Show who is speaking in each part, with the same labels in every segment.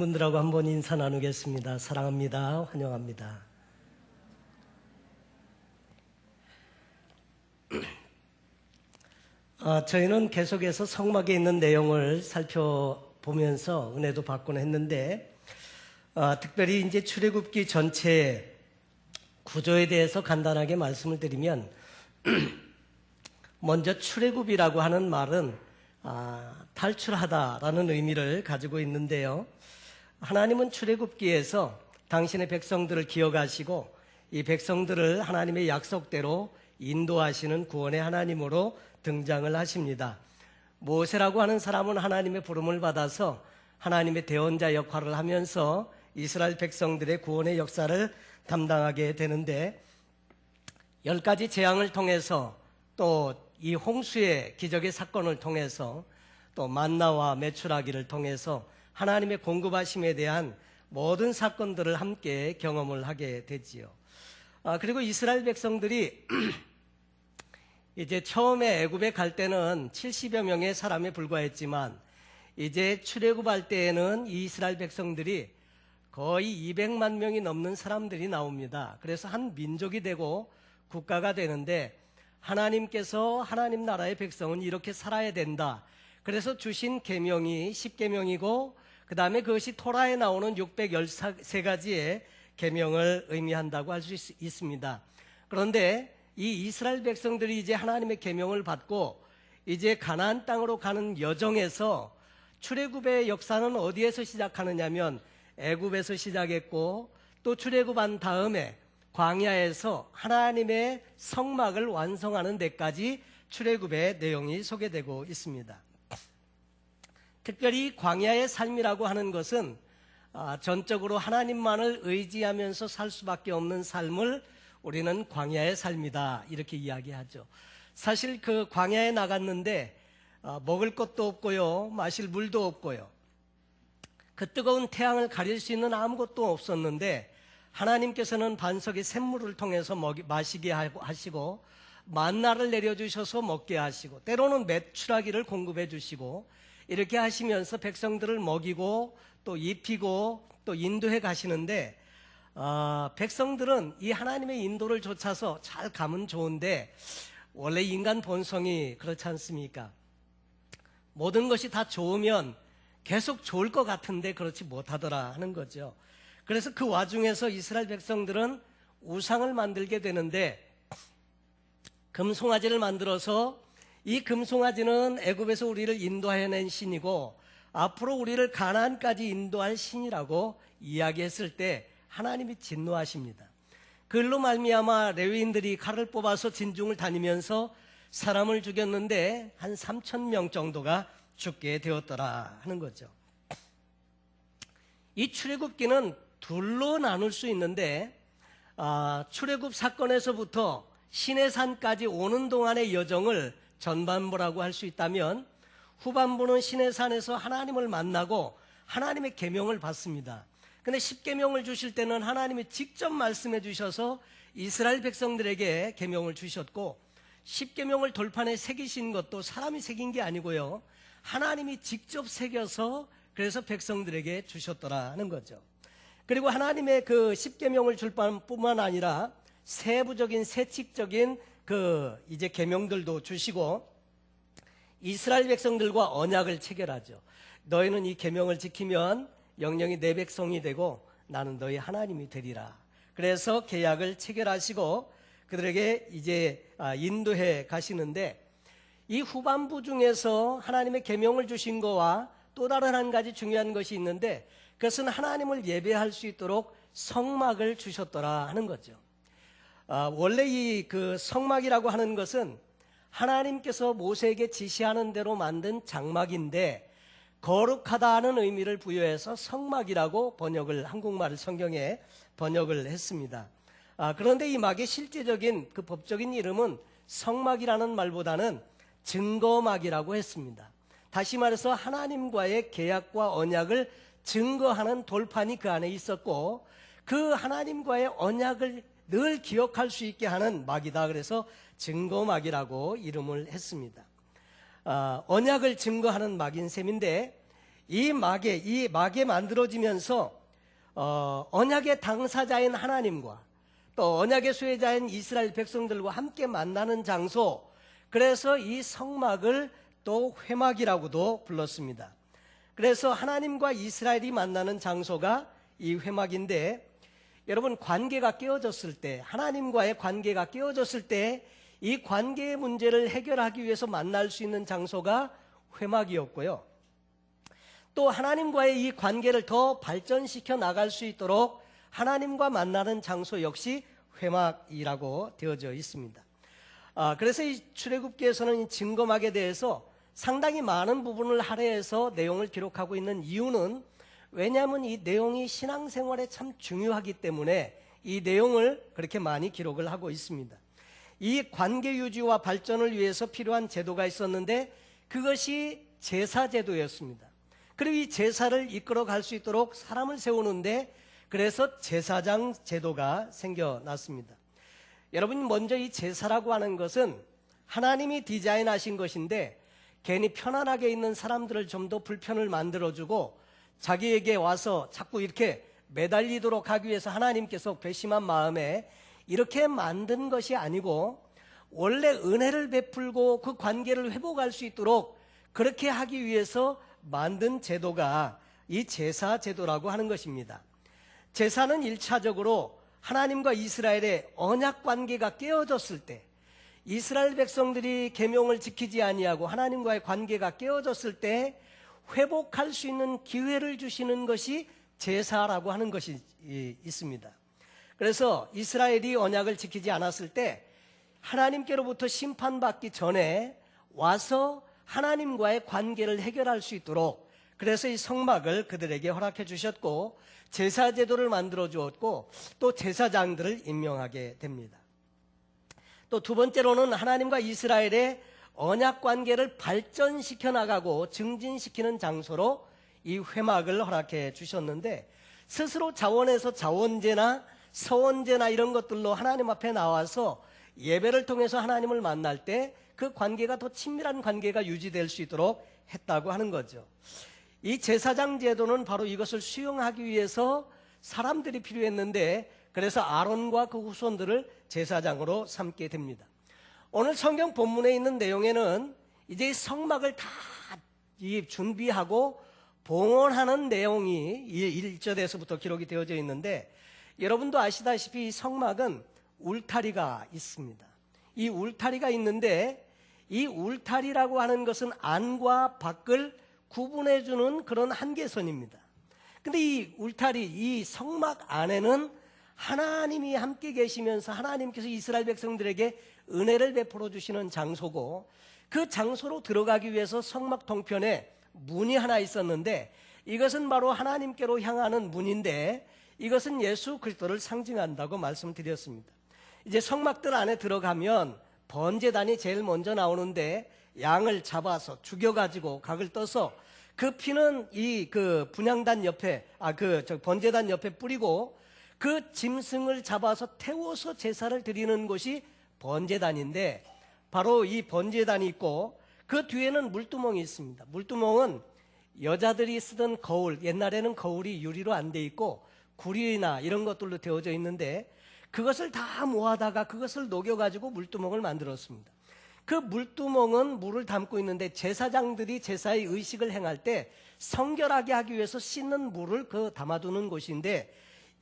Speaker 1: 분들하고 한번 인사 나누겠습니다. 사랑합니다. 환영합니다. 저희는 계속해서 성막에 있는 내용을 살펴보면서 은혜도 받곤 했는데, 특별히 이제 출애굽기 전체 구조에 대해서 간단하게 말씀을 드리면, 먼저 출애굽이라고 하는 말은 탈출하다라는 의미를 가지고 있는데요. 하나님은 출애굽기에서 당신의 백성들을 기억하시고 이 백성들을 하나님의 약속대로 인도하시는 구원의 하나님으로 등장을 하십니다. 모세라고 하는 사람은 하나님의 부름을 받아서 하나님의 대언자 역할을 하면서 이스라엘 백성들의 구원의 역사를 담당하게 되는데, 10가지 재앙을 통해서 또 이 홍수의 기적의 사건을 통해서 또 만나와 메추라기를 통해서 하나님의 공급하심에 대한 모든 사건들을 함께 경험을 하게 되지요. 그리고 이스라엘 백성들이 이제 처음에 애굽에 갈 때는 70여 명의 사람에 불과했지만, 이제 출애굽할 때에는 이 이스라엘 백성들이 거의 200만 명이 넘는 사람들이 나옵니다. 그래서 한 민족이 되고 국가가 되는데, 하나님께서 하나님 나라의 백성은 이렇게 살아야 된다. 그래서 주신 계명이 10계명이고 그 다음에 그것이 토라에 나오는 613가지의 계명을 의미한다고 할 수 있습니다. 그런데 이 이스라엘 백성들이 이제 하나님의 계명을 받고 이제 가나안 땅으로 가는 여정에서 출애굽의 역사는 어디에서 시작하느냐면 애굽에서 시작했고, 또 출애굽한 다음에 광야에서 하나님의 성막을 완성하는 데까지 출애굽의 내용이 소개되고 있습니다. 특별히 광야의 삶이라고 하는 것은 전적으로 하나님만을 의지하면서 살 수밖에 없는 삶을 우리는 광야의 삶이다 이렇게 이야기하죠. 사실 그 광야에 나갔는데 먹을 것도 없고요, 마실 물도 없고요, 그 뜨거운 태양을 가릴 수 있는 아무것도 없었는데, 하나님께서는 반석의 샘물을 통해서 마시게 하시고 만나를 내려주셔서 먹게 하시고 때로는 메추라기를 공급해 주시고 이렇게 하시면서 백성들을 먹이고 또 입히고 또 인도해 가시는데, 백성들은 이 하나님의 인도를 좇아서 잘 가면 좋은데 원래 인간 본성이 그렇지 않습니까? 모든 것이 다 좋으면 계속 좋을 것 같은데 그렇지 못하더라 하는 거죠. 그래서 그 와중에서 이스라엘 백성들은 우상을 만들게 되는데, 금송아지를 만들어서 이 금송아지는 애굽에서 우리를 인도해낸 신이고 앞으로 우리를 가나안까지 인도할 신이라고 이야기했을 때 하나님이 진노하십니다. 그걸로 말미암아 레위인들이 칼을 뽑아서 진중을 다니면서 사람을 죽였는데 한 3,000명 정도가 죽게 되었더라 하는 거죠. 이 출애굽기는 둘로 나눌 수 있는데, 출애굽 사건에서부터 시내산까지 오는 동안의 여정을 전반부라고 할 수 있다면, 후반부는 시내산에서 하나님을 만나고 하나님의 계명을 받습니다. 근데 10계명을 주실 때는 하나님이 직접 말씀해 주셔서 이스라엘 백성들에게 계명을 주셨고, 10계명을 돌판에 새기신 것도 사람이 새긴 게 아니고요, 하나님이 직접 새겨서 그래서 백성들에게 주셨더라 하는 거죠. 그리고 하나님의 그 10계명을 줄 뿐만 아니라 세부적인 세칙적인 그 이제 계명들도 주시고 이스라엘 백성들과 언약을 체결하죠. 너희는 이 계명을 지키면 영영이 내 백성이 되고 나는 너희 하나님이 되리라. 그래서 계약을 체결하시고 그들에게 이제 인도해 가시는데, 이 후반부 중에서 하나님의 계명을 주신 거와 또 다른 한 가지 중요한 것이 있는데, 그것은 하나님을 예배할 수 있도록 성막을 주셨더라 하는 거죠. 원래 이 그 성막이라고 하는 것은 하나님께서 모세에게 지시하는 대로 만든 장막인데 거룩하다는 의미를 부여해서 성막이라고 한국말 성경에 번역을 했습니다. 그런데 이 막의 실제적인 그 법적인 이름은 성막이라는 말보다는 증거막이라고 했습니다. 다시 말해서 하나님과의 계약과 언약을 증거하는 돌판이 그 안에 있었고, 그 하나님과의 언약을 늘 기억할 수 있게 하는 막이다. 그래서 증거막이라고 이름을 했습니다. 언약을 증거하는 막인 셈인데, 이 막에 만들어지면서 언약의 당사자인 하나님과 또 언약의 수혜자인 이스라엘 백성들과 함께 만나는 장소, 그래서 이 성막을 또 회막이라고도 불렀습니다. 그래서 하나님과 이스라엘이 만나는 장소가 이 회막인데, 여러분, 관계가 깨어졌을 때, 하나님과의 관계가 깨어졌을 때 이 관계의 문제를 해결하기 위해서 만날 수 있는 장소가 회막이었고요. 또 하나님과의 이 관계를 더 발전시켜 나갈 수 있도록 하나님과 만나는 장소 역시 회막이라고 되어져 있습니다. 그래서 이 출애굽기에서는 이 증거막에 대해서 상당히 많은 부분을 할애해서 내용을 기록하고 있는 이유는, 왜냐하면 이 내용이 신앙생활에 참 중요하기 때문에 이 내용을 그렇게 많이 기록을 하고 있습니다. 이 관계 유지와 발전을 위해서 필요한 제도가 있었는데 그것이 제사제도였습니다. 그리고 이 제사를 이끌어 갈 수 있도록 사람을 세우는데, 그래서 제사장 제도가 생겨났습니다. 여러분, 먼저 이 제사라고 하는 것은 하나님이 디자인하신 것인데, 괜히 편안하게 있는 사람들을 좀 더 불편을 만들어주고 자기에게 와서 자꾸 이렇게 매달리도록 하기 위해서 하나님께서 괘씸한 마음에 이렇게 만든 것이 아니고, 원래 은혜를 베풀고 그 관계를 회복할 수 있도록 그렇게 하기 위해서 만든 제도가 이 제사 제도라고 하는 것입니다. 제사는 1차적으로 하나님과 이스라엘의 언약 관계가 깨어졌을 때, 이스라엘 백성들이 계명을 지키지 아니하고 하나님과의 관계가 깨어졌을 때 회복할 수 있는 기회를 주시는 것이 제사라고 하는 것이 있습니다. 그래서 이스라엘이 언약을 지키지 않았을 때 하나님께로부터 심판받기 전에 와서 하나님과의 관계를 해결할 수 있도록, 그래서 이 성막을 그들에게 허락해 주셨고 제사 제도를 만들어 주었고 또 제사장들을 임명하게 됩니다. 또 두 번째로는 하나님과 이스라엘의 언약 관계를 발전시켜 나가고 증진시키는 장소로 이 회막을 허락해 주셨는데, 스스로 자원해서 자원제나 서원제나 이런 것들로 하나님 앞에 나와서 예배를 통해서 하나님을 만날 때 그 관계가 더 친밀한 관계가 유지될 수 있도록 했다고 하는 거죠. 이 제사장 제도는 바로 이것을 수용하기 위해서 사람들이 필요했는데, 그래서 아론과 그 후손들을 제사장으로 삼게 됩니다. 오늘 성경 본문에 있는 내용에는 이제 성막을 다 준비하고 봉헌하는 내용이 1절에서부터 기록이 되어져 있는데, 여러분도 아시다시피 이 성막은 울타리가 있습니다. 이 울타리가 있는데, 이 울타리라고 하는 것은 안과 밖을 구분해주는 그런 한계선입니다. 근데 이 울타리, 이 성막 안에는 하나님이 함께 계시면서 하나님께서 이스라엘 백성들에게 은혜를 베풀어 주시는 장소고, 그 장소로 들어가기 위해서 성막 동편에 문이 하나 있었는데, 이것은 바로 하나님께로 향하는 문인데, 이것은 예수 그리스도를 상징한다고 말씀드렸습니다. 이제 성막들 안에 들어가면 번제단이 제일 먼저 나오는데, 양을 잡아서 죽여가지고 각을 떠서 그 피는 이 분향단 옆에, 번제단 옆에 뿌리고 그 짐승을 잡아서 태워서 제사를 드리는 곳이 번제단인데, 바로 이 번제단이 있고 그 뒤에는 물두멍이 있습니다. 물두멍은 여자들이 쓰던 거울, 옛날에는 거울이 유리로 안 돼 있고 구리나 이런 것들로 되어져 있는데, 그것을 다 모아다가 그것을 녹여가지고 물두멍을 만들었습니다. 그 물두멍은 물을 담고 있는데, 제사장들이 제사의 의식을 행할 때 성결하게 하기 위해서 씻는 물을 담아두는 곳인데,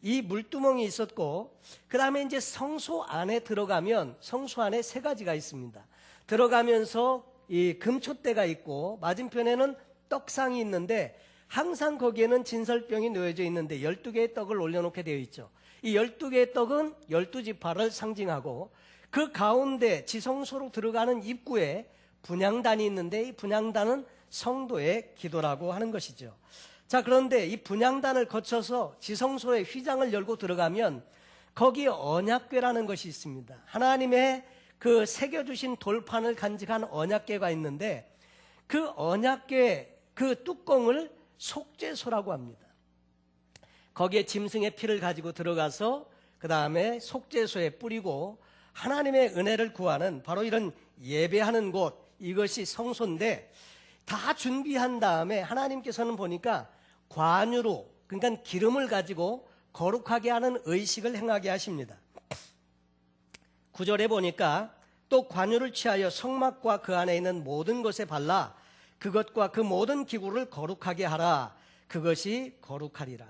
Speaker 1: 이 물두멍이 있었고, 그 다음에 이제 성소 안에 들어가면 성소 안에 세 가지가 있습니다. 들어가면서 이 금촛대가 있고 맞은편에는 떡상이 있는데, 항상 거기에는 진설병이 놓여져 있는데 12개의 떡을 올려놓게 되어 있죠. 이 12개의 떡은 12지파를 상징하고, 그 가운데 지성소로 들어가는 입구에 분향단이 있는데, 이 분향단은 성도의 기도라고 하는 것이죠. 자, 그런데 이 분향단을 거쳐서 지성소의 휘장을 열고 들어가면 거기에 언약궤라는 것이 있습니다. 하나님의 그 새겨주신 돌판을 간직한 언약궤가 있는데, 그 언약궤 그 뚜껑을 속죄소라고 합니다. 거기에 짐승의 피를 가지고 들어가서 그 다음에 속죄소에 뿌리고 하나님의 은혜를 구하는 바로 이런 예배하는 곳, 이것이 성소인데, 다 준비한 다음에 하나님께서는 보니까 관유로, 그러니까 기름을 가지고 거룩하게 하는 의식을 행하게 하십니다. 9절에 보니까 또 관유를 취하여 성막과 그 안에 있는 모든 것에 발라 그것과 그 모든 기구를 거룩하게 하라. 그것이 거룩하리라.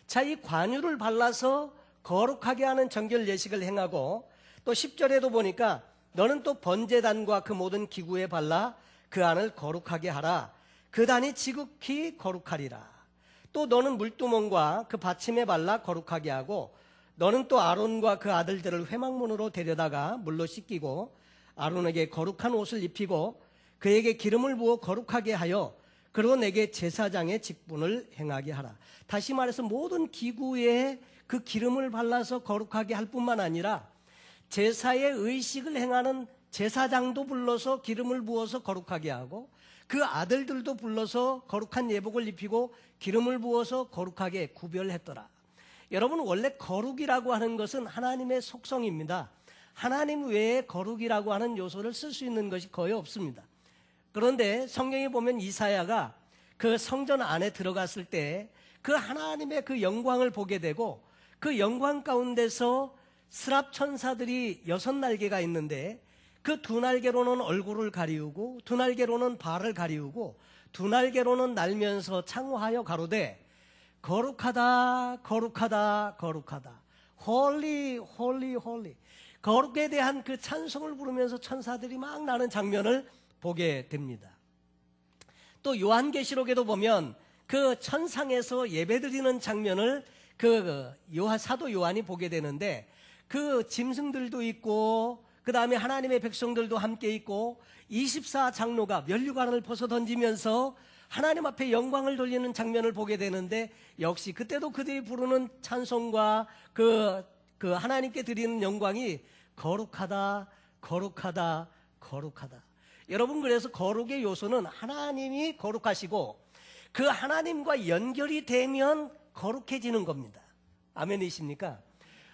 Speaker 1: 자, 이 관유를 발라서 거룩하게 하는 정결 예식을 행하고, 또 10절에도 보니까 너는 또 번제단과 그 모든 기구에 발라 그 안을 거룩하게 하라. 그 단이 지극히 거룩하리라. 또 너는 물두멍과 그 받침에 발라 거룩하게 하고, 너는 또 아론과 그 아들들을 회막문으로 데려다가 물로 씻기고 아론에게 거룩한 옷을 입히고 그에게 기름을 부어 거룩하게 하여 그리고 내게 제사장의 직분을 행하게 하라. 다시 말해서 모든 기구에 그 기름을 발라서 거룩하게 할 뿐만 아니라 제사의 의식을 행하는 제사장도 불러서 기름을 부어서 거룩하게 하고 그 아들들도 불러서 거룩한 예복을 입히고 기름을 부어서 거룩하게 구별했더라. 여러분, 원래 거룩이라고 하는 것은 하나님의 속성입니다. 하나님 외에 거룩이라고 하는 요소를 쓸 수 있는 것이 거의 없습니다. 그런데 성경에 보면 이사야가 그 성전 안에 들어갔을 때 그 하나님의 그 영광을 보게 되고, 그 영광 가운데서 스랍 천사들이 6날개가 있는데 그 2날개로는 얼굴을 가리우고 2날개로는 발을 가리우고 2날개로는 날면서 창호하여 가로되 거룩하다 거룩하다 거룩하다, 홀리 홀리 홀리, 거룩에 대한 그 찬송을 부르면서 천사들이 막 나는 장면을 보게 됩니다. 또 요한계시록에도 보면 그 천상에서 예배드리는 장면을 그 사도 요한이 보게 되는데, 그 짐승들도 있고 그 다음에 하나님의 백성들도 함께 있고 24장로가 면류관을 벗어 던지면서 하나님 앞에 영광을 돌리는 장면을 보게 되는데, 역시 그때도 그들이 부르는 찬송과 그 하나님께 드리는 영광이 거룩하다 거룩하다 거룩하다. 여러분, 그래서 거룩의 요소는 하나님이 거룩하시고 그 하나님과 연결이 되면 거룩해지는 겁니다. 아멘이십니까?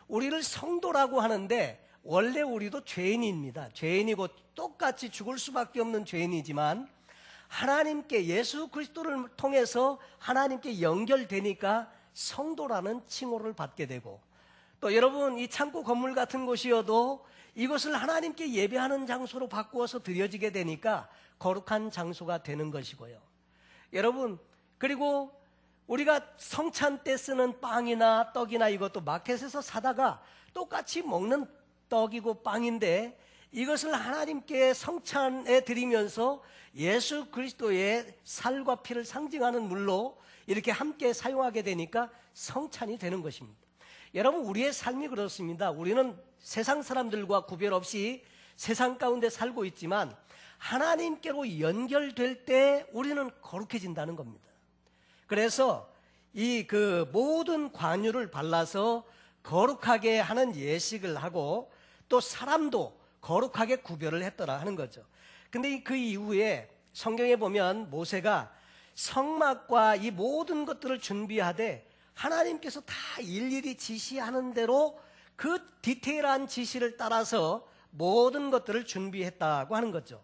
Speaker 1: 우리를 성도라고 하는데 원래 우리도 죄인입니다. 죄인이고 똑같이 죽을 수밖에 없는 죄인이지만 하나님께, 예수 그리스도를 통해서 하나님께 연결되니까 성도라는 칭호를 받게 되고, 또 여러분, 이 창고 건물 같은 곳이어도 이것을 하나님께 예배하는 장소로 바꾸어서 드려지게 되니까 거룩한 장소가 되는 것이고요. 여러분, 그리고 우리가 성찬 때 쓰는 빵이나 떡이나 이것도 마켓에서 사다가 똑같이 먹는 떡이고 빵인데, 이것을 하나님께 성찬에 드리면서 예수 그리스도의 살과 피를 상징하는 물로 이렇게 함께 사용하게 되니까 성찬이 되는 것입니다. 여러분, 우리의 삶이 그렇습니다. 우리는 세상 사람들과 구별 없이 세상 가운데 살고 있지만 하나님께로 연결될 때 우리는 거룩해진다는 겁니다. 그래서 이 모든 관유를 발라서 거룩하게 하는 예식을 하고 또 사람도 거룩하게 구별을 했더라 하는 거죠. 근데 그 이후에 성경에 보면 모세가 성막과 이 모든 것들을 준비하되 하나님께서 다 일일이 지시하는 대로 그 디테일한 지시를 따라서 모든 것들을 준비했다고 하는 거죠.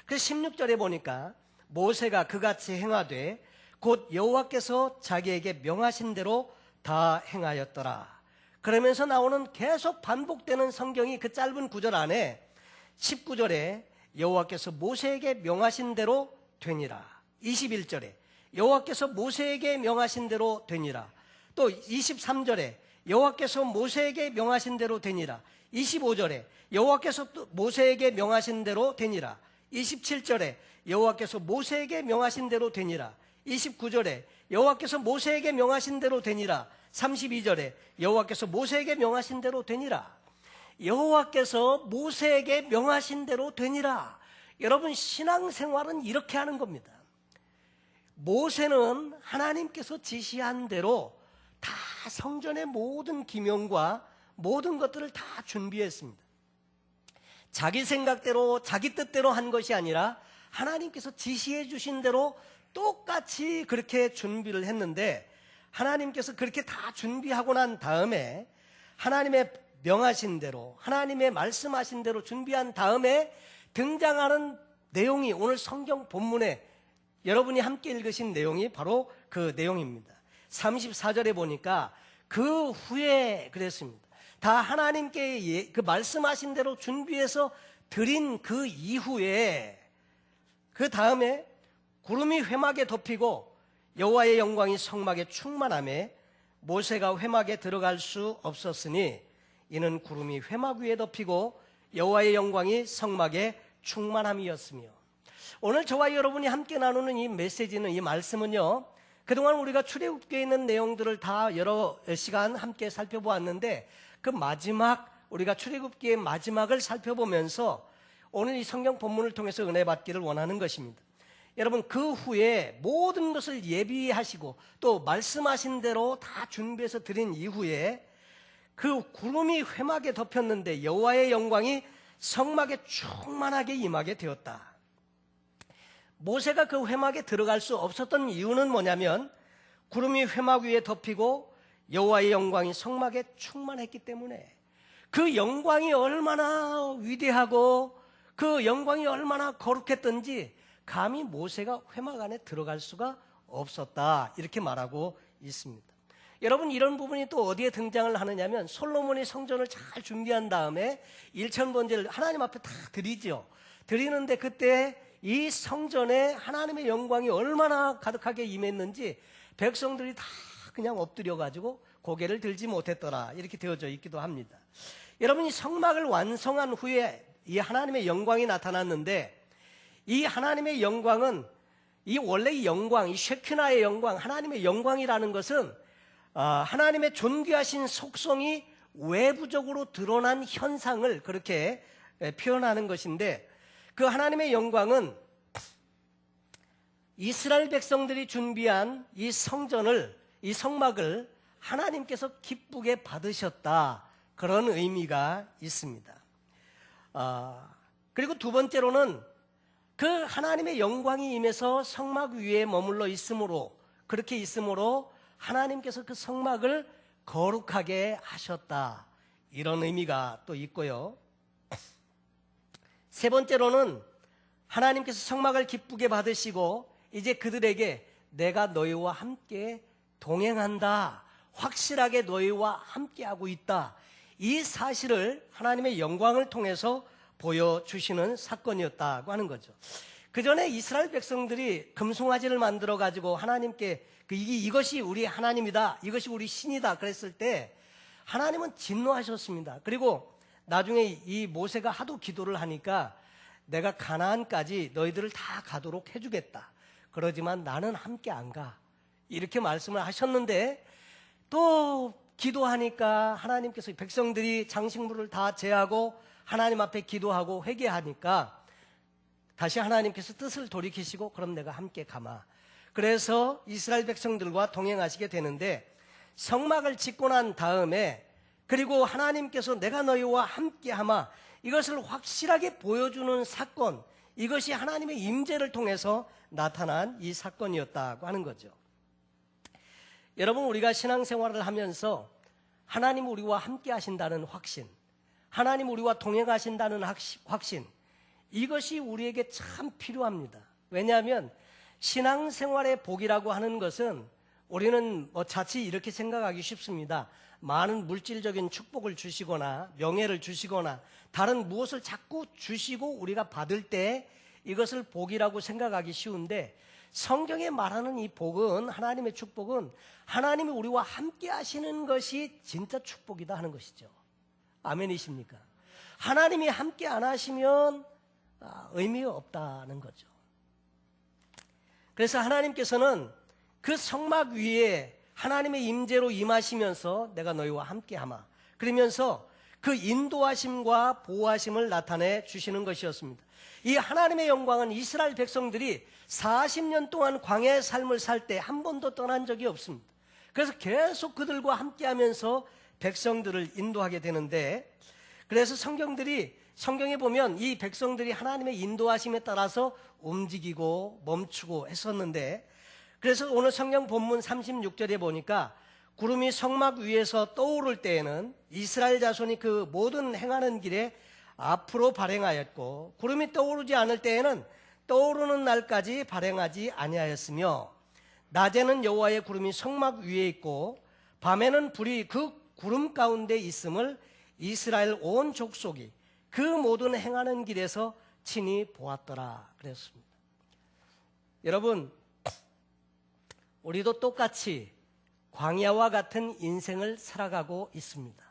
Speaker 1: 그래서 16절에 보니까 모세가 그같이 행하되 곧 여호와께서 자기에게 명하신 대로 다 행하였더라. 그러면서 나오는 계속 반복되는 성경이 그 짧은 구절 안에 19절에 여호와께서 모세에게 명하신 대로 되니라. 21절에 여호와께서 모세에게 명하신 대로 되니라. 또 23절에 여호와께서 모세에게 명하신 대로 되니라. 25절에 여호와께서 또 모세에게 명하신 대로 되니라. 27절에 여호와께서 모세에게 명하신 대로 되니라. 29절에 여호와께서 모세에게 명하신 대로 되니라. 32절에 여호와께서 모세에게 명하신 대로 되니라. 여호와께서 모세에게 명하신 대로 되니라. 여러분, 신앙생활은 이렇게 하는 겁니다. 모세는 하나님께서 지시한 대로 다 성전의 모든 기명과 모든 것들을 다 준비했습니다. 자기 생각대로 자기 뜻대로 한 것이 아니라 하나님께서 지시해 주신 대로 똑같이 그렇게 준비를 했는데, 하나님께서 그렇게 다 준비하고 난 다음에 하나님의 명하신 대로, 하나님의 말씀하신 대로 준비한 다음에 등장하는 내용이 오늘 성경 본문에 여러분이 함께 읽으신 내용이 바로 그 내용입니다. 34절에 보니까 그 후에 그랬습니다. 다 하나님께 그 말씀하신 대로 준비해서 드린 그 이후에 그 다음에 구름이 회막에 덮이고 여호와의 영광이 성막에 충만하며 모세가 회막에 들어갈 수 없었으니 이는 구름이 회막 위에 덮이고 여호와의 영광이 성막에 충만함이었으며. 오늘 저와 여러분이 함께 나누는 이 메시지는, 이 말씀은요, 그동안 우리가 출애굽기에 있는 내용들을 다 여러 시간 함께 살펴보았는데 그 마지막, 우리가 출애굽기의 마지막을 살펴보면서 오늘 이 성경 본문을 통해서 은혜 받기를 원하는 것입니다. 여러분, 그 후에 모든 것을 예비하시고 또 말씀하신 대로 다 준비해서 드린 이후에 그 구름이 회막에 덮였는데 여호와의 영광이 성막에 충만하게 임하게 되었다. 모세가 그 회막에 들어갈 수 없었던 이유는 뭐냐면 구름이 회막 위에 덮이고 여호와의 영광이 성막에 충만했기 때문에, 그 영광이 얼마나 위대하고 그 영광이 얼마나 거룩했던지 감히 모세가 회막 안에 들어갈 수가 없었다, 이렇게 말하고 있습니다. 여러분, 이런 부분이 또 어디에 등장을 하느냐면 솔로몬이 성전을 잘 준비한 다음에 일천번제를 하나님 앞에 다 드리죠. 드리는데 그때 이 성전에 하나님의 영광이 얼마나 가득하게 임했는지 백성들이 다 그냥 엎드려가지고 고개를 들지 못했더라, 이렇게 되어져 있기도 합니다. 여러분, 이 성막을 완성한 후에 이 하나님의 영광이 나타났는데 이 하나님의 영광은, 이 원래 이 영광, 이 쉐키나의 영광, 하나님의 영광이라는 것은 하나님의 존귀하신 속성이 외부적으로 드러난 현상을 그렇게 표현하는 것인데, 그 하나님의 영광은 이스라엘 백성들이 준비한 이 성전을, 이 성막을 하나님께서 기쁘게 받으셨다, 그런 의미가 있습니다. 그리고 두 번째로는 그 하나님의 영광이 임해서 성막 위에 머물러 있으므로, 그렇게 있으므로 하나님께서 그 성막을 거룩하게 하셨다, 이런 의미가 또 있고요. 세 번째로는 하나님께서 성막을 기쁘게 받으시고 이제 그들에게 내가 너희와 함께 동행한다, 확실하게 너희와 함께하고 있다, 이 사실을 하나님의 영광을 통해서 보여주시는 사건이었다고 하는 거죠. 그 전에 이스라엘 백성들이 금송아지를 만들어 가지고 하나님께 이것이 우리 하나님이다, 이것이 우리 신이다 그랬을 때 하나님은 진노하셨습니다. 그리고 나중에 이 모세가 하도 기도를 하니까 내가 가나안까지 너희들을 다 가도록 해주겠다, 그러지만 나는 함께 안 가, 이렇게 말씀을 하셨는데 또 기도하니까 하나님께서 백성들이 장식물을 다 제하고 하나님 앞에 기도하고 회개하니까 다시 하나님께서 뜻을 돌이키시고 그럼 내가 함께 가마, 그래서 이스라엘 백성들과 동행하시게 되는데, 성막을 짓고 난 다음에 그리고 하나님께서 내가 너희와 함께하마, 이것을 확실하게 보여주는 사건, 이것이 하나님의 임재를 통해서 나타난 이 사건이었다고 하는 거죠. 여러분, 우리가 신앙생활을 하면서 하나님 우리와 함께 하신다는 확신, 하나님 우리와 동행하신다는 확신, 이것이 우리에게 참 필요합니다. 왜냐하면 신앙생활의 복이라고 하는 것은 우리는 자칫 이렇게 생각하기 쉽습니다. 많은 물질적인 축복을 주시거나 명예를 주시거나 다른 무엇을 자꾸 주시고 우리가 받을 때 이것을 복이라고 생각하기 쉬운데, 성경에 말하는 이 복은, 하나님의 축복은 하나님이 우리와 함께 하시는 것이 진짜 축복이다 하는 것이죠. 아멘이십니까? 하나님이 함께 안 하시면 의미가 없다는 거죠. 그래서 하나님께서는 그 성막 위에 하나님의 임재로 임하시면서 내가 너희와 함께하마, 그러면서 그 인도하심과 보호하심을 나타내 주시는 것이었습니다. 이 하나님의 영광은 이스라엘 백성들이 40년 동안 광야의 삶을 살 때 한 번도 떠난 적이 없습니다. 그래서 계속 그들과 함께하면서 백성들을 인도하게 되는데, 그래서 성경에 보면 이 백성들이 하나님의 인도하심에 따라서 움직이고 멈추고 했었는데, 그래서 오늘 성경 본문 36절에 보니까 구름이 성막 위에서 떠오를 때에는 이스라엘 자손이 그 모든 행하는 길에 앞으로 발행하였고, 구름이 떠오르지 않을 때에는 떠오르는 날까지 발행하지 아니하였으며 낮에는 여호와의 구름이 성막 위에 있고 밤에는 불이 그 구름 가운데 있음을 이스라엘 온 족속이 그 모든 행하는 길에서 친히 보았더라 그랬습니다. 여러분, 우리도 똑같이 광야와 같은 인생을 살아가고 있습니다.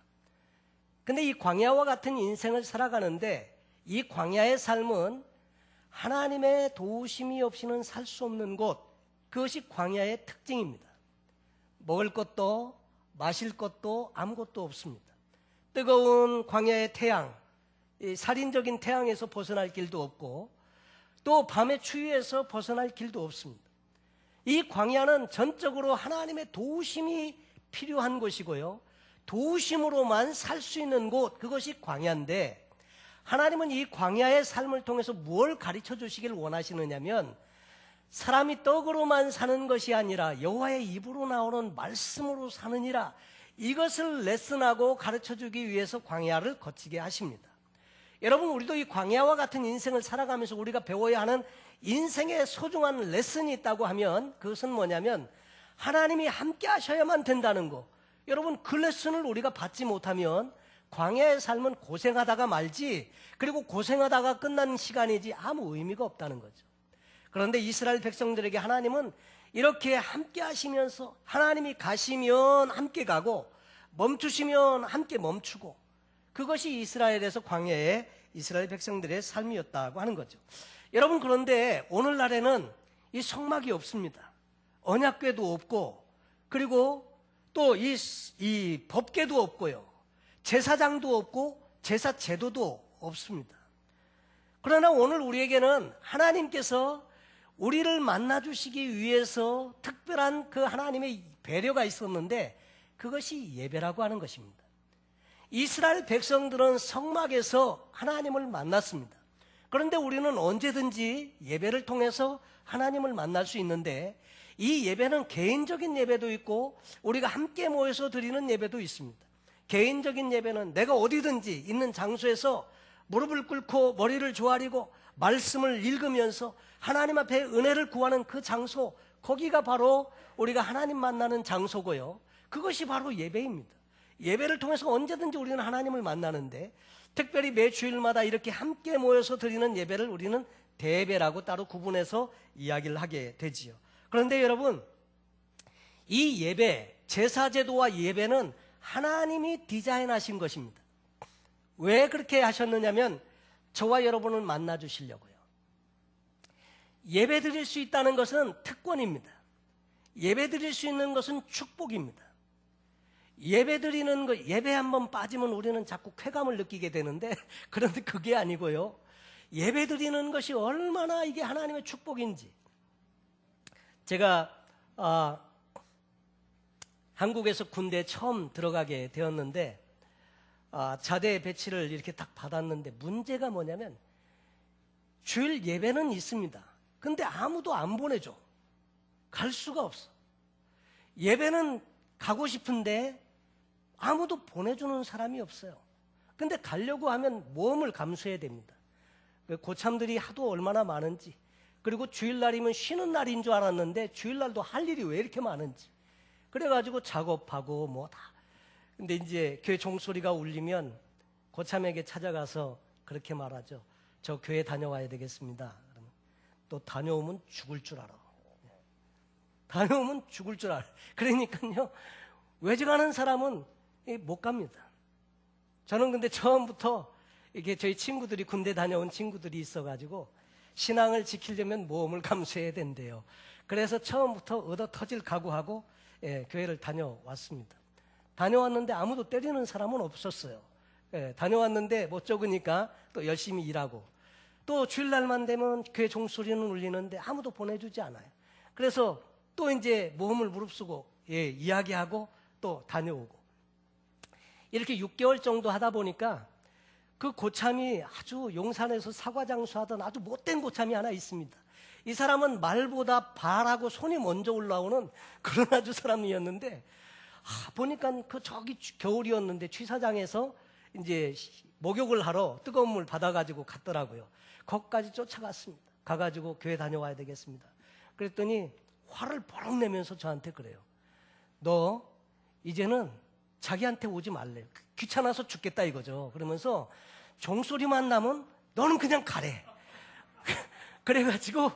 Speaker 1: 근데 이 광야와 같은 인생을 살아가는데 이 광야의 삶은 하나님의 도우심이 없이는 살 수 없는 곳, 그것이 광야의 특징입니다. 먹을 것도 마실 것도 아무것도 없습니다. 뜨거운 광야의 태양, 이 살인적인 태양에서 벗어날 길도 없고 또 밤의 추위에서 벗어날 길도 없습니다. 이 광야는 전적으로 하나님의 도우심이 필요한 곳이고요, 도우심으로만 살 수 있는 곳, 그것이 광야인데 하나님은 이 광야의 삶을 통해서 무엇을 가르쳐 주시길 원하시느냐면 사람이 떡으로만 사는 것이 아니라 여호와의 입으로 나오는 말씀으로 사느니라, 이것을 레슨하고 가르쳐 주기 위해서 광야를 거치게 하십니다. 여러분, 우리도 이 광야와 같은 인생을 살아가면서 우리가 배워야 하는 인생의 소중한 레슨이 있다고 하면 그것은 뭐냐면 하나님이 함께 하셔야만 된다는 거. 여러분, 그 레슨을 우리가 받지 못하면 광야의 삶은 고생하다가 말지, 그리고 고생하다가 끝나는 시간이지 아무 의미가 없다는 거죠. 그런데 이스라엘 백성들에게 하나님은 이렇게 함께 하시면서 하나님이 가시면 함께 가고 멈추시면 함께 멈추고, 그것이 이스라엘에서 광야의 이스라엘 백성들의 삶이었다고 하는 거죠. 여러분, 그런데 오늘날에는 이 성막이 없습니다. 언약궤도 없고, 그리고 또 이 법궤도 없고요, 제사장도 없고 제사 제도도 없습니다. 그러나 오늘 우리에게는 하나님께서 우리를 만나주시기 위해서 특별한 그 하나님의 배려가 있었는데 그것이 예배라고 하는 것입니다. 이스라엘 백성들은 성막에서 하나님을 만났습니다. 그런데 우리는 언제든지 예배를 통해서 하나님을 만날 수 있는데 이 예배는 개인적인 예배도 있고 우리가 함께 모여서 드리는 예배도 있습니다. 개인적인 예배는 내가 어디든지 있는 장소에서 무릎을 꿇고 머리를 조아리고 말씀을 읽으면서 하나님 앞에 은혜를 구하는 그 장소, 거기가 바로 우리가 하나님 만나는 장소고요, 그것이 바로 예배입니다. 예배를 통해서 언제든지 우리는 하나님을 만나는데 특별히 매 주일마다 이렇게 함께 모여서 드리는 예배를 우리는 대예배라고 따로 구분해서 이야기를 하게 되지요. 그런데 여러분, 이 예배, 제사제도와 예배는 하나님이 디자인하신 것입니다. 왜 그렇게 하셨느냐면 저와 여러분을 만나 주시려고요. 예배 드릴 수 있다는 것은 특권입니다. 예배 드릴 수 있는 것은 축복입니다. 예배 드리는 거, 예배 한번 빠지면 우리는 자꾸 쾌감을 느끼게 되는데 그런데 그게 아니고요, 예배 드리는 것이 얼마나 이게 하나님의 축복인지. 제가 한국에서 군대에 처음 들어가게 되었는데 자대 배치를 이렇게 딱 받았는데 문제가 뭐냐면 주일 예배는 있습니다. 근데 아무도 안 보내줘. 갈 수가 없어. 예배는 가고 싶은데 아무도 보내주는 사람이 없어요. 근데 가려고 하면 모험을 감수해야 됩니다. 고참들이 하도 얼마나 많은지, 그리고 주일날이면 쉬는 날인 줄 알았는데 주일날도 할 일이 왜 이렇게 많은지, 그래가지고 작업하고 뭐 다. 근데 이제 교회 종소리가 울리면 고참에게 찾아가서 그렇게 말하죠. 저 교회 다녀와야 되겠습니다. 그러면 또 다녀오면 죽을 줄 알아. 다녀오면 죽을 줄 알아. 그러니까요, 외직하는 사람은 못 갑니다. 저는 근데 처음부터 이게 저희 친구들이 군대 다녀온 친구들이 있어가지고 신앙을 지키려면 모험을 감수해야 된대요. 그래서 처음부터 얻어 터질 각오하고 교회를 다녀왔습니다. 다녀왔는데 아무도 때리는 사람은 없었어요. 다녀왔는데 못 적으니까 또 열심히 일하고, 또 주일날만 되면 교회 종소리는 울리는데 아무도 보내주지 않아요. 그래서 또 이제 모험을 무릅쓰고 이야기하고 또 다녀오고, 이렇게 6개월 정도 하다 보니까 그 고참이 아주 용산에서 사과장수하던 아주 못된 고참이 하나 있습니다. 이 사람은 말보다 발하고 손이 먼저 올라오는 그런 아주 사람이었는데, 보니까 그 저기 겨울이었는데 취사장에서 이제 목욕을 하러 뜨거운 물 받아가지고 갔더라고요. 거기까지 쫓아갔습니다. 가가지고 교회 다녀와야 되겠습니다. 그랬더니 화를 버럭 내면서 저한테 그래요. 너 이제는 자기한테 오지 말래. 귀찮아서 죽겠다 이거죠. 그러면서 종소리만 나면 너는 그냥 가래. 그래가지고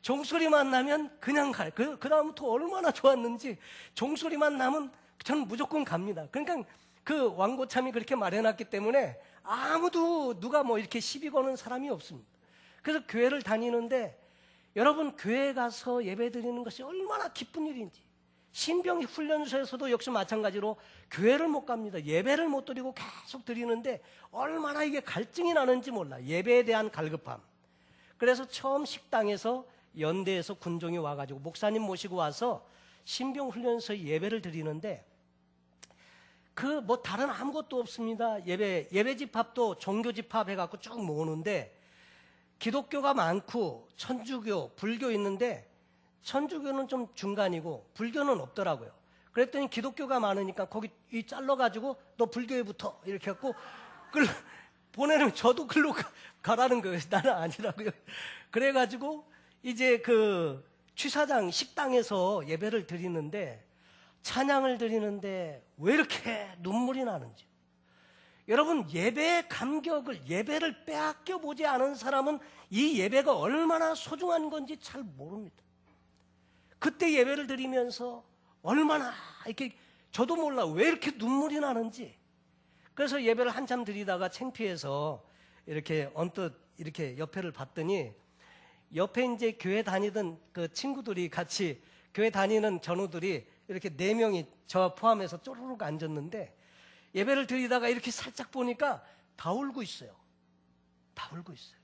Speaker 1: 종소리만 나면 그냥 가래. 그 다음부터 얼마나 좋았는지 종소리만 나면 저는 무조건 갑니다. 그러니까 그 왕고참이 그렇게 말해놨기 때문에 아무도 누가 뭐 이렇게 시비 거는 사람이 없습니다. 그래서 교회를 다니는데 여러분 교회에 가서 예배 드리는 것이 얼마나 기쁜 일인지, 신병 훈련소에서도 역시 마찬가지로 교회를 못 갑니다. 예배를 못 드리고 계속 드리는데 얼마나 이게 갈증이 나는지 몰라. 예배에 대한 갈급함. 그래서 처음 식당에서 연대에서 군종이 와가지고 목사님 모시고 와서 신병 훈련소에 예배를 드리는데 그 뭐 다른 아무것도 없습니다. 예배 집합도 종교 집합 해갖고 쭉 모으는데 기독교가 많고 천주교, 불교 있는데 천주교는 좀 중간이고 불교는 없더라고요. 그랬더니 기독교가 많으니까 거기 잘라가지고 너 불교에 붙어 이렇게 해갖고 보내면 저도 글로 가라는 거예요. 나는 아니라고요. 그래가지고 이제 그 취사장 식당에서 예배를 드리는데 찬양을 드리는데 왜 이렇게 눈물이 나는지. 여러분 예배의 감격을, 예배를 빼앗겨 보지 않은 사람은 이 예배가 얼마나 소중한 건지 잘 모릅니다. 그때 예배를 드리면서 얼마나 이렇게 저도 몰라 왜 이렇게 눈물이 나는지. 그래서 예배를 한참 드리다가 창피해서 이렇게 언뜻 이렇게 옆에를 봤더니 옆에 이제 교회 다니던 그 친구들이 같이 교회 다니는 전우들이 이렇게 4명이 저 포함해서 쪼르륵 앉았는데 예배를 드리다가 이렇게 살짝 보니까 다 울고 있어요. 다 울고 있어요.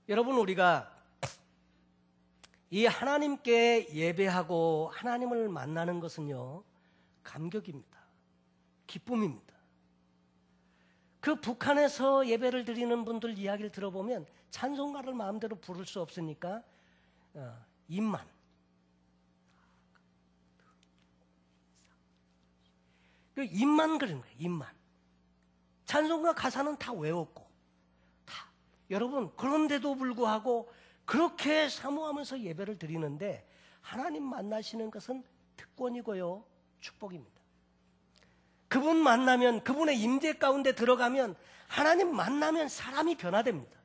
Speaker 1: 여러분 우리가 이 하나님께 예배하고 하나님을 만나는 것은요 감격입니다. 기쁨입니다. 그 북한에서 예배를 드리는 분들 이야기를 들어보면 찬송가를 마음대로 부를 수 없으니까 입만 그리는 거예요. 입만. 찬송가 가사는 다 외웠고 다. 여러분 그런데도 불구하고 그렇게 사모하면서 예배를 드리는데 하나님 만나시는 것은 특권이고요 축복입니다. 그분 만나면, 그분의 임재 가운데 들어가면, 하나님 만나면 사람이 변화됩니다.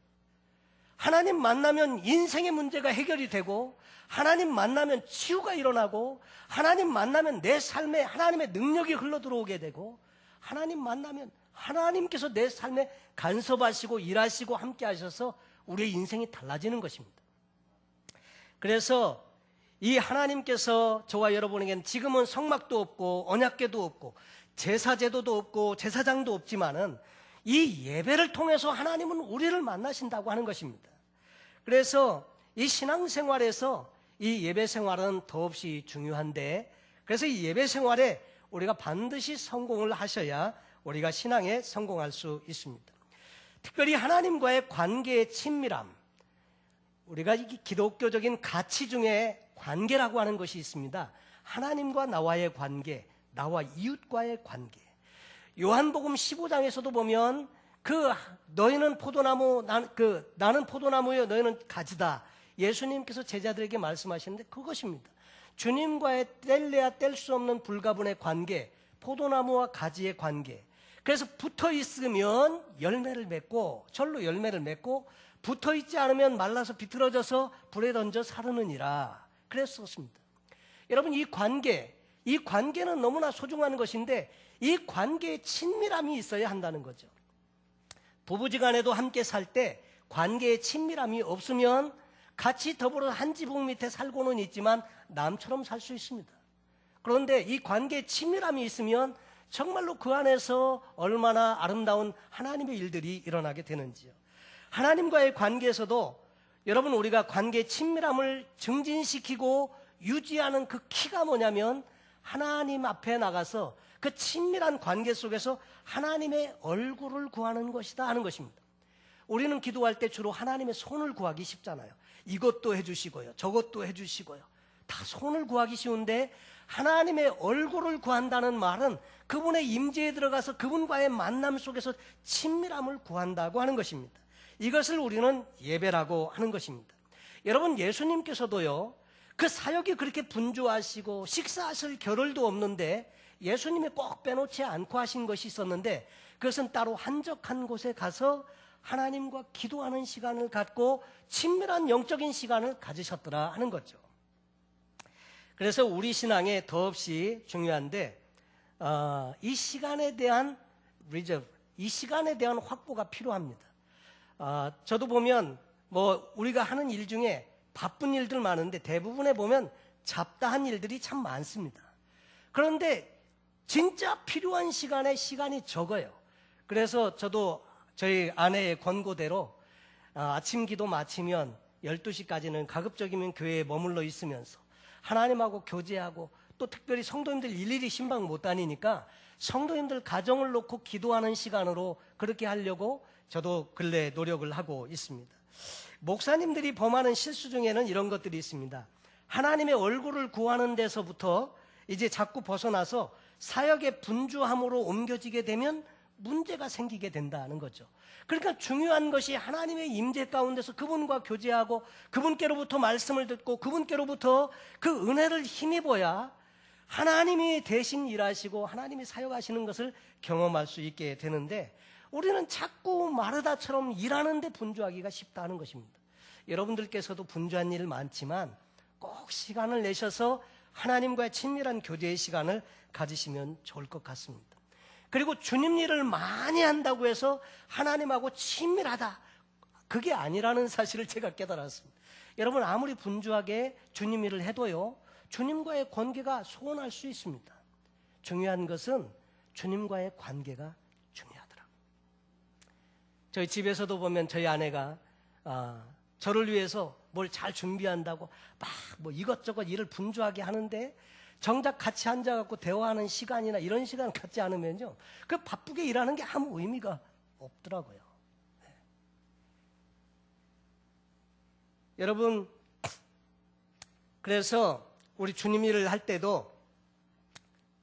Speaker 1: 하나님 만나면 인생의 문제가 해결이 되고, 하나님 만나면 치유가 일어나고, 하나님 만나면 내 삶에 하나님의 능력이 흘러들어오게 되고, 하나님 만나면 하나님께서 내 삶에 간섭하시고 일하시고 함께 하셔서 우리의 인생이 달라지는 것입니다. 그래서 이 하나님께서 저와 여러분에게는 지금은 성막도 없고 언약궤도 없고 제사제도도 없고 제사장도 없지만은 이 예배를 통해서 하나님은 우리를 만나신다고 하는 것입니다. 그래서 이 신앙생활에서 이 예배생활은 더없이 중요한데, 그래서 이 예배생활에 우리가 반드시 성공을 하셔야 우리가 신앙에 성공할 수 있습니다. 특별히 하나님과의 관계의 친밀함, 우리가 이 기독교적인 가치 중에 관계라고 하는 것이 있습니다. 하나님과 나와의 관계, 나와 이웃과의 관계. 요한복음 15장에서도 보면 너희는 포도나무, 나는 포도나무요 너희는 가지다. 예수님께서 제자들에게 말씀하시는데 그것입니다. 주님과의 뗄래야 뗄 수 없는 불가분의 관계, 포도나무와 가지의 관계. 그래서 붙어 있으면 열매를 맺고, 절로 열매를 맺고, 붙어 있지 않으면 말라서 비틀어져서 불에 던져 사르느니라. 그랬었습니다. 여러분 이 관계는 너무나 소중한 것인데 이 관계에 친밀함이 있어야 한다는 거죠. 부부지간에도 함께 살 때 관계에 친밀함이 없으면 같이 더불어 한 지붕 밑에 살고는 있지만 남처럼 살 수 있습니다. 그런데 이 관계에 친밀함이 있으면 정말로 그 안에서 얼마나 아름다운 하나님의 일들이 일어나게 되는지요. 하나님과의 관계에서도 여러분 우리가 관계의 친밀함을 증진시키고 유지하는 그 키가 뭐냐면 하나님 앞에 나가서 그 친밀한 관계 속에서 하나님의 얼굴을 구하는 것이다 하는 것입니다. 우리는 기도할 때 주로 하나님의 손을 구하기 쉽잖아요. 이것도 해주시고요, 저것도 해주시고요. 다 손을 구하기 쉬운데 하나님의 얼굴을 구한다는 말은 그분의 임재에 들어가서 그분과의 만남 속에서 친밀함을 구한다고 하는 것입니다. 이것을 우리는 예배라고 하는 것입니다. 여러분, 예수님께서도요, 그 사역이 그렇게 분주하시고 식사하실 겨를도 없는데 예수님이 꼭 빼놓지 않고 하신 것이 있었는데, 그것은 따로 한적한 곳에 가서 하나님과 기도하는 시간을 갖고 친밀한 영적인 시간을 가지셨더라 하는 거죠. 그래서 우리 신앙에 더없이 중요한데, 이 시간에 대한 리저브, 이 시간에 대한 확보가 필요합니다. 저도 보면 우리가 하는 일 중에 바쁜 일들 많은데 대부분에 보면 잡다한 일들이 참 많습니다. 그런데 진짜 필요한 시간에 시간이 적어요. 그래서 저도 저희 아내의 권고대로 아침 기도 마치면 12시까지는 가급적이면 교회에 머물러 있으면서 하나님하고 교제하고, 또 특별히 성도님들 일일이 신방 못 다니니까 성도님들 가정을 놓고 기도하는 시간으로 그렇게 하려고 저도 근래 노력을 하고 있습니다. 목사님들이 범하는 실수 중에는 이런 것들이 있습니다. 하나님의 얼굴을 구하는 데서부터 이제 자꾸 벗어나서 사역의 분주함으로 옮겨지게 되면 문제가 생기게 된다는 거죠. 그러니까 중요한 것이 하나님의 임재 가운데서 그분과 교제하고 그분께로부터 말씀을 듣고 그분께로부터 그 은혜를 힘입어야 하나님이 대신 일하시고 하나님이 사역하시는 것을 경험할 수 있게 되는데, 우리는 자꾸 마르다처럼 일하는데 분주하기가 쉽다는 것입니다. 여러분들께서도 분주한 일 많지만 꼭 시간을 내셔서 하나님과의 친밀한 교제의 시간을 가지시면 좋을 것 같습니다. 그리고 주님 일을 많이 한다고 해서 하나님하고 친밀하다, 그게 아니라는 사실을 제가 깨달았습니다. 여러분, 아무리 분주하게 주님 일을 해도요, 주님과의 관계가 소원할 수 있습니다. 중요한 것은 주님과의 관계가 중요하더라고요. 저희 집에서도 보면 저희 아내가 저를 위해서 뭘 잘 준비한다고 막 이것저것 일을 분주하게 하는데, 정작 같이 앉아갖고 대화하는 시간이나 이런 시간을 갖지 않으면요, 그 바쁘게 일하는 게 아무 의미가 없더라고요. 네. 여러분, 그래서 우리 주님 일을 할 때도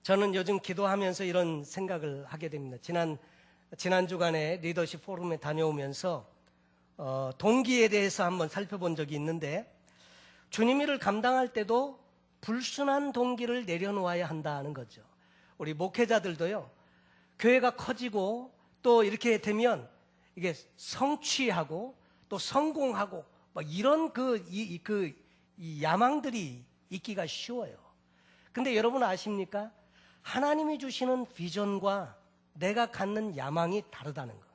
Speaker 1: 저는 요즘 기도하면서 이런 생각을 하게 됩니다. 지난 주간에 리더십 포럼에 다녀오면서 동기에 대해서 한번 살펴본 적이 있는데, 주님 일을 감당할 때도 불순한 동기를 내려놓아야 한다는 거죠. 우리 목회자들도요, 교회가 커지고 또 이렇게 되면 이게 성취하고 또 성공하고 이런 이 야망들이 있기가 쉬워요. 근데 여러분 아십니까? 하나님이 주시는 비전과 내가 갖는 야망이 다르다는 거예요.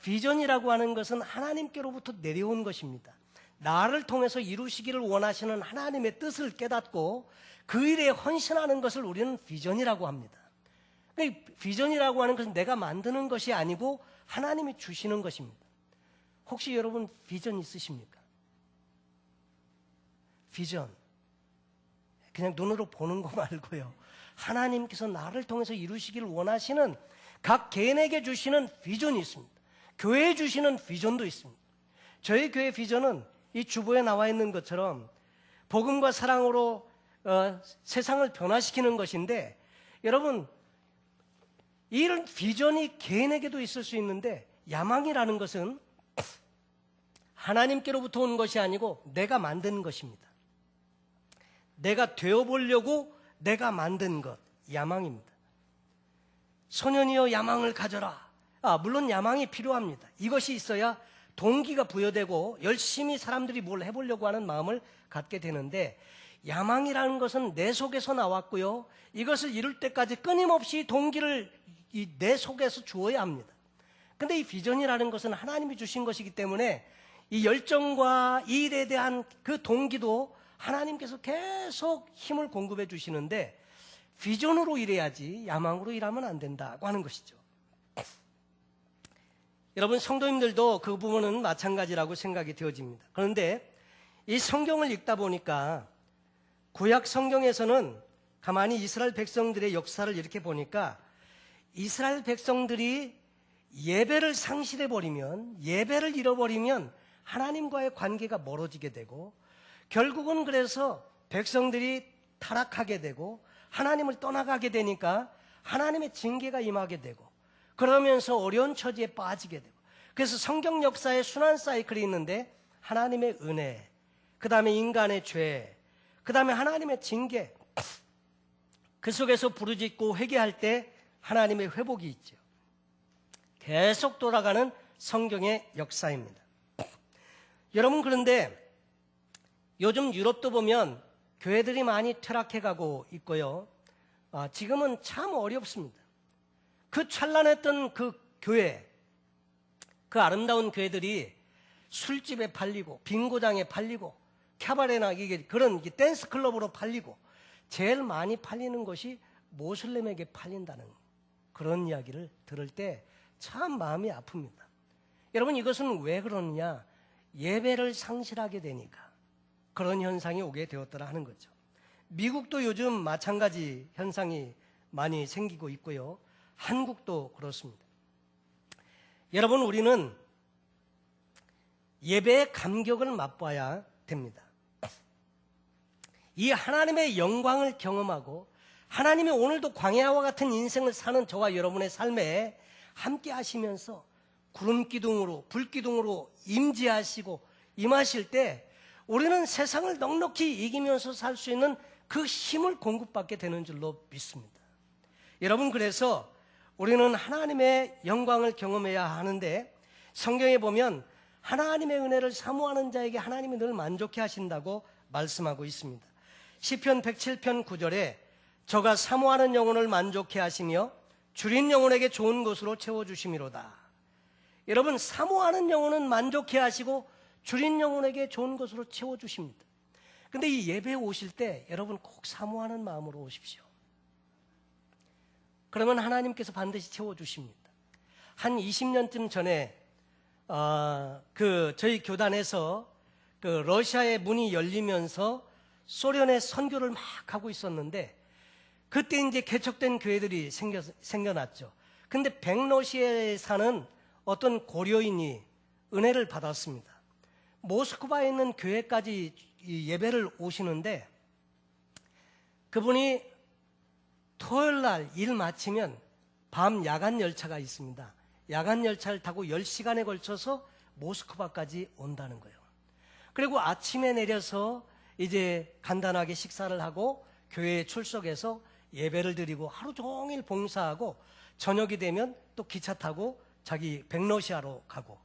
Speaker 1: 비전이라고 하는 것은 하나님께로부터 내려온 것입니다. 나를 통해서 이루시기를 원하시는 하나님의 뜻을 깨닫고 그 일에 헌신하는 것을 우리는 비전이라고 합니다. 비전이라고 하는 것은 내가 만드는 것이 아니고 하나님이 주시는 것입니다. 혹시 여러분 비전 있으십니까? 비전, 그냥 눈으로 보는 거 말고요, 하나님께서 나를 통해서 이루시기를 원하시는 각 개인에게 주시는 비전이 있습니다. 교회에 주시는 비전도 있습니다. 저희 교회 비전은 이 주보에 나와 있는 것처럼 복음과 사랑으로 세상을 변화시키는 것인데, 여러분, 이런 비전이 개인에게도 있을 수 있는데, 야망이라는 것은 하나님께로부터 온 것이 아니고 내가 만든 것입니다. 내가 되어보려고 내가 만든 것, 야망입니다. 소년이여 야망을 가져라. 물론 야망이 필요합니다. 이것이 있어야 동기가 부여되고 열심히 사람들이 뭘 해보려고 하는 마음을 갖게 되는데, 야망이라는 것은 내 속에서 나왔고요, 이것을 이룰 때까지 끊임없이 동기를 내 속에서 주어야 합니다. 근데 이 비전이라는 것은 하나님이 주신 것이기 때문에 이 열정과 이 일에 대한 그 동기도 하나님께서 계속 힘을 공급해 주시는데, 비전으로 일해야지 야망으로 일하면 안 된다고 하는 것이죠. 여러분, 성도님들도 그 부분은 마찬가지라고 생각이 되어집니다. 그런데 이 성경을 읽다 보니까 구약 성경에서는 가만히 이스라엘 백성들의 역사를 이렇게 보니까, 이스라엘 백성들이 예배를 상실해버리면, 예배를 잃어버리면 하나님과의 관계가 멀어지게 되고, 결국은 그래서 백성들이 타락하게 되고 하나님을 떠나가게 되니까 하나님의 징계가 임하게 되고, 그러면서 어려운 처지에 빠지게 되고, 그래서 성경 역사에 순환 사이클이 있는데 하나님의 은혜, 그 다음에 인간의 죄, 그 다음에 하나님의 징계, 그 속에서 부르짖고 회개할 때 하나님의 회복이 있죠. 계속 돌아가는 성경의 역사입니다. 여러분, 그런데 요즘 유럽도 보면 교회들이 많이 퇴락해가고 있고요. 지금은 참 어렵습니다. 그 찬란했던 그 교회, 그 아름다운 교회들이 술집에 팔리고 빙고장에 팔리고 캐바레나 그런 댄스 클럽으로 팔리고 제일 많이 팔리는 것이 모슬렘에게 팔린다는 그런 이야기를 들을 때 참 마음이 아픕니다. 여러분, 이것은 왜 그러느냐? 예배를 상실하게 되니까 그런 현상이 오게 되었더라 하는 거죠. 미국도 요즘 마찬가지 현상이 많이 생기고 있고요. 한국도 그렇습니다. 여러분, 우리는 예배의 감격을 맛봐야 됩니다. 이 하나님의 영광을 경험하고 하나님이 오늘도 광야와 같은 인생을 사는 저와 여러분의 삶에 함께 하시면서 구름기둥으로 불기둥으로 임재하시고 임하실 때 우리는 세상을 넉넉히 이기면서 살 수 있는 그 힘을 공급받게 되는 줄로 믿습니다. 여러분, 그래서 우리는 하나님의 영광을 경험해야 하는데 성경에 보면 하나님의 은혜를 사모하는 자에게 하나님이 늘 만족해 하신다고 말씀하고 있습니다. 시편 107편 9절에 저가 사모하는 영혼을 만족해 하시며 줄인 영혼에게 좋은 것으로 채워주심이로다. 여러분, 사모하는 영혼은 만족해 하시고 줄인 영혼에게 좋은 것으로 채워주십니다. 근데 이 예배에 오실 때 여러분 꼭 사모하는 마음으로 오십시오. 그러면 하나님께서 반드시 채워주십니다. 한 20년쯤 전에 저희 교단에서 러시아의 문이 열리면서 소련의 선교를 막 하고 있었는데 그때 이제 개척된 교회들이 생겨났죠. 근데 백러시아에 사는 어떤 고려인이 은혜를 받았습니다. 모스크바에 있는 교회까지 예배를 오시는데 그분이 토요일 날 일 마치면 밤 야간 열차가 있습니다. 야간 열차를 타고 10시간에 걸쳐서 모스크바까지 온다는 거예요. 그리고 아침에 내려서 이제 간단하게 식사를 하고 교회에 출석해서 예배를 드리고 하루 종일 봉사하고 저녁이 되면 또 기차 타고 자기 백러시아로 가고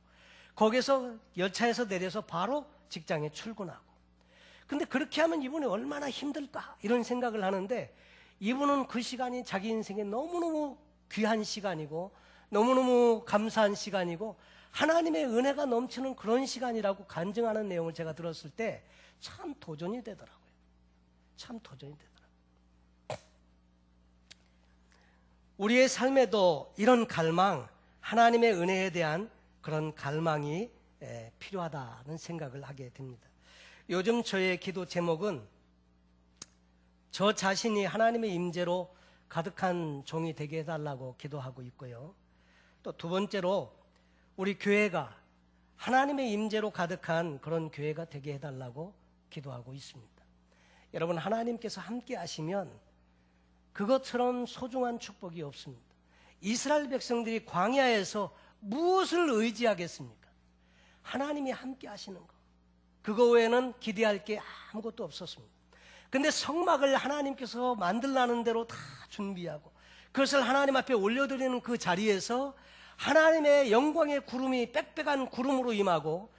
Speaker 1: 거기서 열차에서 내려서 바로 직장에 출근하고. 근데 그렇게 하면 이분이 얼마나 힘들까 이런 생각을 하는데 이분은 그 시간이 자기 인생에 너무너무 귀한 시간이고 너무너무 감사한 시간이고 하나님의 은혜가 넘치는 그런 시간이라고 간증하는 내용을 제가 들었을 때 참 도전이 되더라고요. 참 도전이 되더라고요. 우리의 삶에도 이런 갈망, 하나님의 은혜에 대한 그런 갈망이 필요하다는 생각을 하게 됩니다. 요즘 저의 기도 제목은 저 자신이 하나님의 임재로 가득한 종이 되게 해달라고 기도하고 있고요. 또 두 번째로 우리 교회가 하나님의 임재로 가득한 그런 교회가 되게 해달라고 기도하고 있습니다. 여러분, 하나님께서 함께 하시면 그것처럼 소중한 축복이 없습니다. 이스라엘 백성들이 광야에서 무엇을 의지하겠습니까? 하나님이 함께 하시는 것. 그거 외에는 기대할 게 아무것도 없었습니다. 근데 성막을 하나님께서 만들라는 대로 다 준비하고 그것을 하나님 앞에 올려드리는 그 자리에서 하나님의 영광의 구름이 빽빽한 구름으로 임하고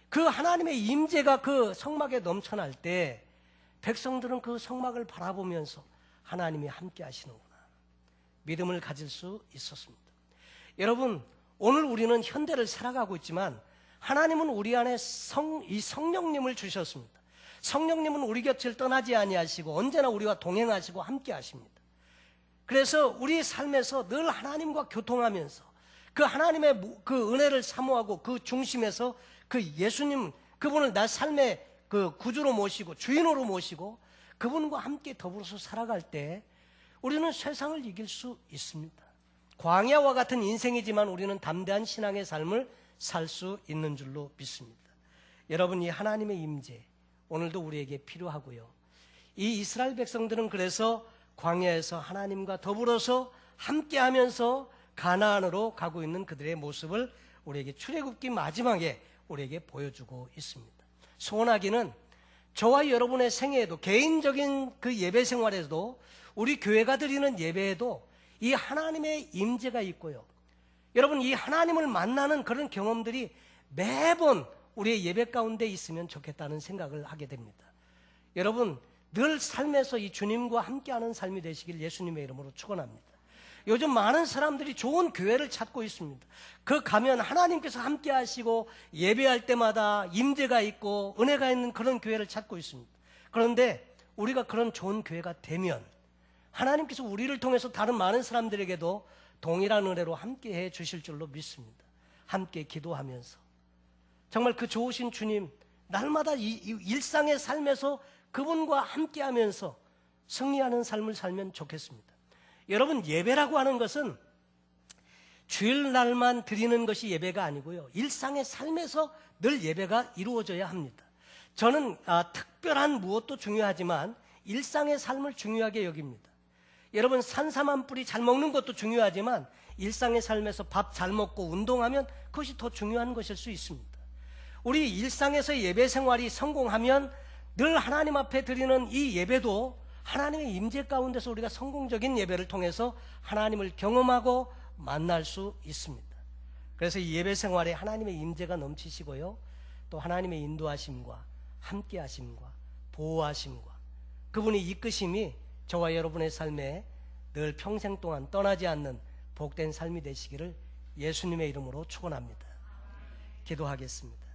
Speaker 1: 그 하나님의 임재가 그 성막에 넘쳐날 때 백성들은 그 성막을 바라보면서 하나님이 함께 하시는구나 믿음을 가질 수 있었습니다. 여러분, 오늘 우리는 현대를 살아가고 있지만 하나님은 우리 안에 이 성령님을 주셨습니다. 성령님은 우리 곁을 떠나지 아니하시고 언제나 우리와 동행하시고 함께 하십니다. 그래서 우리 삶에서 늘 하나님과 교통하면서 그 하나님의 그 은혜를 사모하고 그 중심에서 그 예수님, 그분을 나 삶의 그 구주로 모시고 주인으로 모시고 그분과 함께 더불어서 살아갈 때 우리는 세상을 이길 수 있습니다. 광야와 같은 인생이지만 우리는 담대한 신앙의 삶을 살 수 있는 줄로 믿습니다. 여러분, 이 하나님의 임재 오늘도 우리에게 필요하고요. 이 이스라엘 백성들은 그래서 광야에서 하나님과 더불어서 함께하면서 가나안으로 가고 있는 그들의 모습을 우리에게 출애굽기 마지막에 우리에게 보여주고 있습니다. 소원하기는 저와 여러분의 생애에도, 개인적인 그 예배 생활에서도, 우리 교회가 드리는 예배에도 이 하나님의 임재가 있고요, 여러분, 이 하나님을 만나는 그런 경험들이 매번 우리의 예배 가운데 있으면 좋겠다는 생각을 하게 됩니다. 여러분, 늘 삶에서 이 주님과 함께하는 삶이 되시길 예수님의 이름으로 축원합니다. 요즘 많은 사람들이 좋은 교회를 찾고 있습니다. 그 가면 하나님께서 함께 하시고 예배할 때마다 임재가 있고 은혜가 있는 그런 교회를 찾고 있습니다. 그런데 우리가 그런 좋은 교회가 되면 하나님께서 우리를 통해서 다른 많은 사람들에게도 동일한 은혜로 함께 해 주실 줄로 믿습니다. 함께 기도하면서 정말 그 좋으신 주님, 날마다 이 일상의 삶에서 그분과 함께 하면서 승리하는 삶을 살면 좋겠습니다. 여러분, 예배라고 하는 것은 주일날만 드리는 것이 예배가 아니고요, 일상의 삶에서 늘 예배가 이루어져야 합니다. 저는 특별한 무엇도 중요하지만 일상의 삶을 중요하게 여깁니다. 여러분, 산삼한 뿌리 잘 먹는 것도 중요하지만 일상의 삶에서 밥 잘 먹고 운동하면 그것이 더 중요한 것일 수 있습니다. 우리 일상에서 예배 생활이 성공하면 늘 하나님 앞에 드리는 이 예배도 하나님의 임재 가운데서 우리가 성공적인 예배를 통해서 하나님을 경험하고 만날 수 있습니다. 그래서 이 예배 생활에 하나님의 임재가 넘치시고요, 또 하나님의 인도하심과 함께하심과 보호하심과 그분의 이끄심이 저와 여러분의 삶에 늘 평생 동안 떠나지 않는 복된 삶이 되시기를 예수님의 이름으로 축원합니다. 기도하겠습니다.